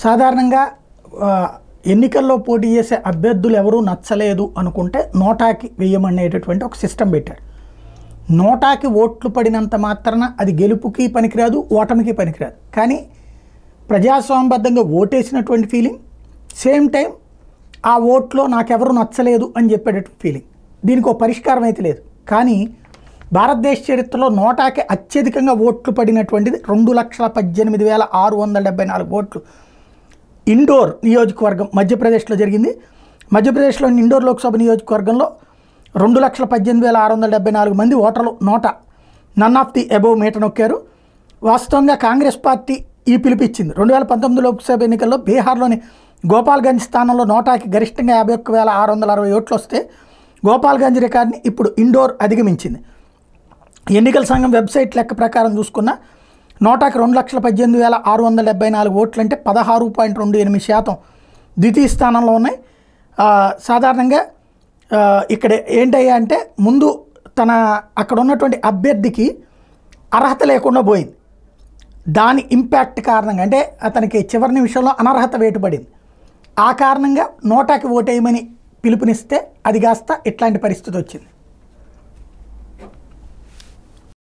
సాధారణంగా ఎన్నికల్లో పోటీ చేసే అభ్యర్థులు ఎవరూ నచ్చలేదు అనుకుంటే నోటాకి వేయమనేటటువంటి ఒక సిస్టమ్ పెట్టారు. నోటాకి ఓట్లు పడినంత మాత్రాన అది గెలుపుకి పనికిరాదు, ఓటమికి పనికిరాదు. కానీ ప్రజాస్వామ్యబద్ధంగా ఓటేసినటువంటి ఫీలింగ్, సేమ్ టైం ఆ ఓట్లో నాకెవరు నచ్చలేదు అని చెప్పేటటువంటి ఫీలింగ్. దీనికి ఒక పరిష్కారం అయితే లేదు. కానీ భారతదేశ చరిత్రలో నోటాకి అత్యధికంగా ఓట్లు పడినటువంటిది 2,18,674 ఓట్లు ఇండోర్ నియోజకవర్గం మధ్యప్రదేశ్లో జరిగింది. మధ్యప్రదేశ్లోని ఇండోర్ లోక్సభ నియోజకవర్గంలో 2,18,674 మంది ఓటర్లు నన్ ఆఫ్ ది అబోవ్ మీట నొక్కారు. వాస్తవంగా కాంగ్రెస్ పార్టీ ఈ పిలిపిచ్చింది. 2019 లోక్సభ ఎన్నికల్లో బీహార్లోని గోపాల్గంజ్ స్థానంలో నోటాకి గరిష్టంగా 51,660 ఓట్లు వస్తే గోపాల్గంజ్ రికార్డుని ఇప్పుడు ఇండోర్ అధిగమించింది. ఎన్నికల సంఘం వెబ్సైట్ లెక్క ప్రకారం చూసుకున్న నోటాకి 2,18,674 ఓట్లు అంటే 16.28% ద్వితీయ స్థానంలో ఉన్నాయి. సాధారణంగా ఇక్కడ ఏంటయ్యా అంటే ముందు అక్కడ ఉన్నటువంటి అభ్యర్థికి అర్హత లేకుండా పోయింది. దాని ఇంపాక్ట్ కారణంగా అంటే అతనికి చివరి నిమిషంలో అనర్హత వేటుపడింది. ఆ కారణంగా నోటాకి ఓటేయమని పిలుపునిస్తే అది కాస్త ఇట్లాంటి పరిస్థితి వచ్చింది.